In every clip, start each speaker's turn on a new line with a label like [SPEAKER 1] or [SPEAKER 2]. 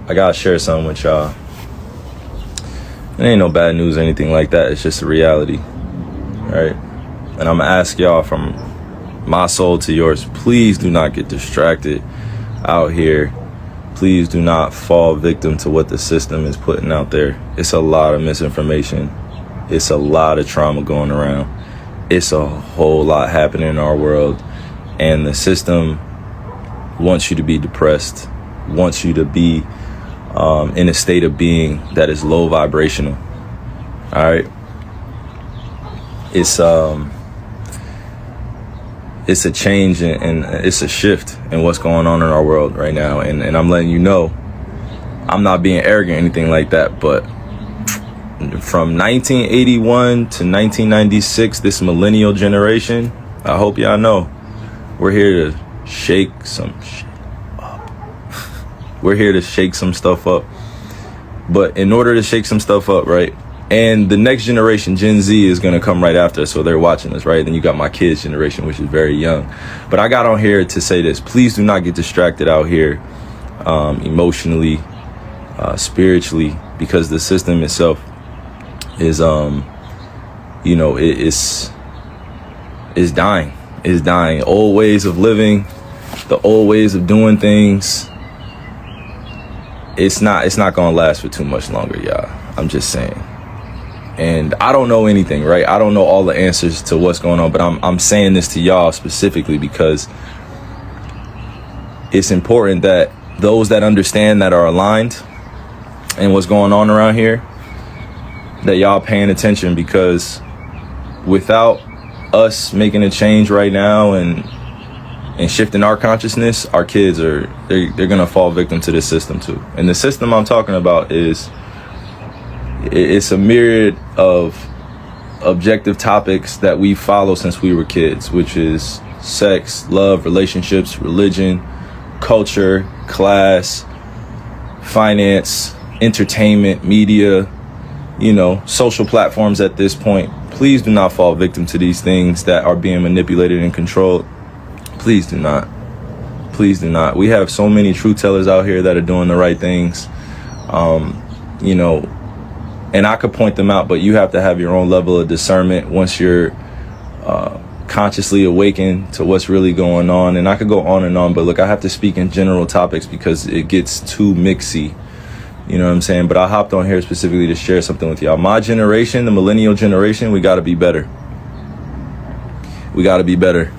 [SPEAKER 1] I gotta share something with y'all. It ain't no bad news or anything like that. It's just a reality, right? And I'm gonna ask y'all from my soul to yours, please do not get distracted out here. Please do not fall victim to what the system is putting out there. It's a lot of misinformation. It's a lot of trauma going around. It's a whole lot happening in our world. And the system wants you to be depressed, wants you to be in a state of being that is low vibrational. All right. It's a change and it's a shift in what's going on in our world right now. And I'm letting you know, I'm not being arrogant or anything like that, but from 1981 to 1996, this millennial generation, I hope y'all know, we're here to shake some shit up. We're here to shake some stuff up. But in order to shake some stuff up, right? And the next generation, Gen Z, is going to come right after us, so they're watching us, right? Then you got my kids' generation, which is very young. But I got on here to say this. Please do not get distracted out here emotionally, spiritually, because the system itself is, is dying. Is dying. Old ways of living, the old ways of doing things. It's not going to last for too much longer, y'all. I'm just saying. And I don't know anything, right? I don't know all the answers to what's going on, but I'm saying this to y'all specifically because it's important that those that understand, that are aligned and what's going on around here, that y'all paying attention, because without us making a change right now and shifting our consciousness, our kids they're gonna fall victim to this system too. And the system I'm talking about it's a myriad of objective topics that we follow since we were kids, which is sex, love, relationships, religion, culture, class, finance, entertainment, media, social platforms at this point. Please do not fall victim to these things that are being manipulated and controlled. Please do not. Please do not. We have so many truth tellers out here that are doing the right things. And I could point them out, but you have to have your own level of discernment once you're consciously awakened to what's really going on. And I could go on and on, but look, I have to speak in general topics because it gets too mixy. You know what I'm saying? But I hopped on here specifically to share something with y'all. My generation, the millennial generation, we got to be better. We got to be better.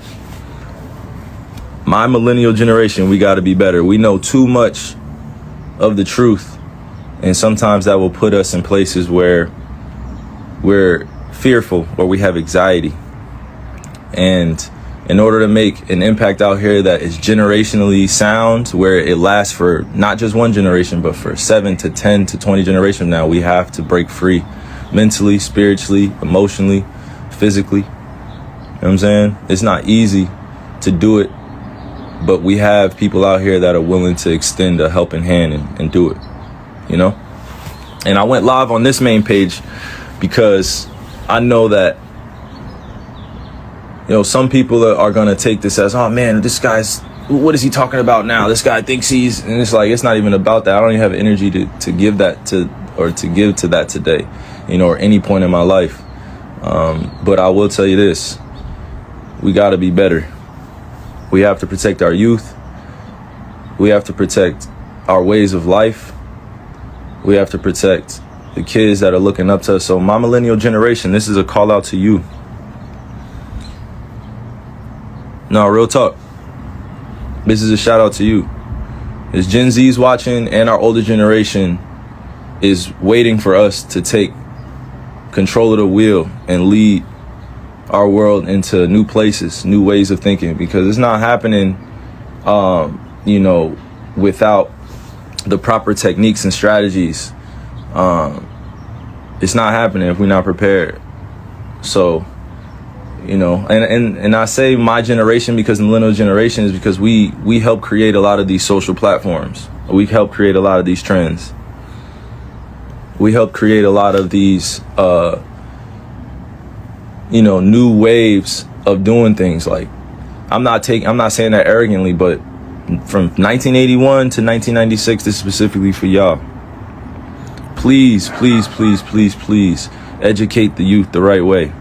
[SPEAKER 1] My millennial generation, we got to be better. We know too much of the truth. And sometimes that will put us in places where we're fearful or we have anxiety. And in order to make an impact out here that is generationally sound, where it lasts for not just one generation, but for 7 to 10 to 20 generations now, we have to break free mentally, spiritually, emotionally, physically. You know what I'm saying? It's not easy to do it, but we have people out here that are willing to extend a helping hand and do it. And I went live on this main page because I know that, some people are going to take this as, oh man, this guy's, what is he talking about now? This guy thinks and it's like, it's not even about that. I don't even have energy to give that to give to that today, or any point in my life. But I will tell you this, we got to be better. We have to protect our youth. We have to protect our ways of life. We have to protect the kids that are looking up to us. So my millennial generation, this is a call out to you. No, real talk. This is a shout out to you. As Gen Z's watching and our older generation is waiting for us to take control of the wheel and lead our world into new places, new ways of thinking, because it's not happening, without the proper techniques and strategies. It's not happening if we're not prepared. So, and I say my generation because the millennial generation is because we help create a lot of these social platforms. We help create a lot of these trends. We help create a lot of these, new waves of doing things. Like, I'm not saying that arrogantly, but from 1981 to 1996, this is specifically for y'all. Please, please, please, please, please educate the youth the right way.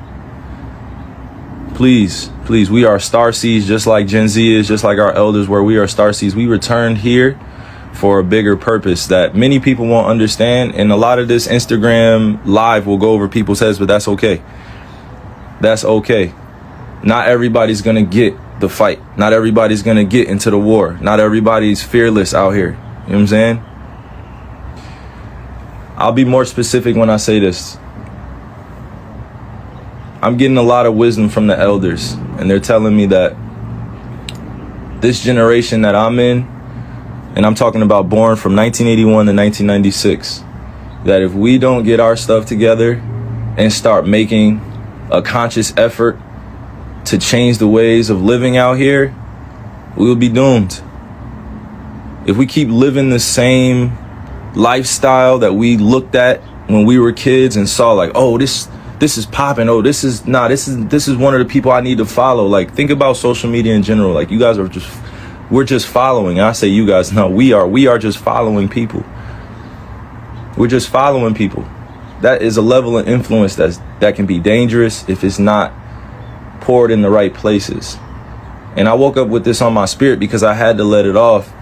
[SPEAKER 1] Please, please, we are starseeds just like Gen Z is, just like our elders were. We are starseeds. We returned here for a bigger purpose that many people won't understand. And a lot of this Instagram live will go over people's heads, but that's okay. That's okay. Not everybody's going to get the fight. Not everybody's going to get into the war. Not everybody's fearless out here. You know what I'm saying? I'll be more specific when I say this. I'm getting a lot of wisdom from the elders, and they're telling me that this generation that I'm in, and I'm talking about born from 1981 to 1996, that if we don't get our stuff together and start making a conscious effort to change the ways of living out here, we will be doomed. If we keep living the same lifestyle that we looked at when we were kids and saw like, oh, this is popping. Oh, this is one of the people I need to follow. Like, think about social media in general. Like, you guys are we're just following. And I say you guys, no, we are just following people. We're just following people. That is a level of influence that can be dangerous if it's not poured in the right places. And I woke up with this on my spirit because I had to let it off.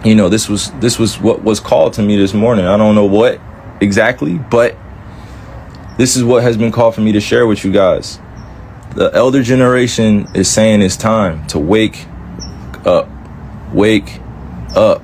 [SPEAKER 1] You know, this was what was called to me this morning. I don't know what exactly, but this is what has been called for me to share with you guys. The elder generation is saying it's time to wake up. Wake up.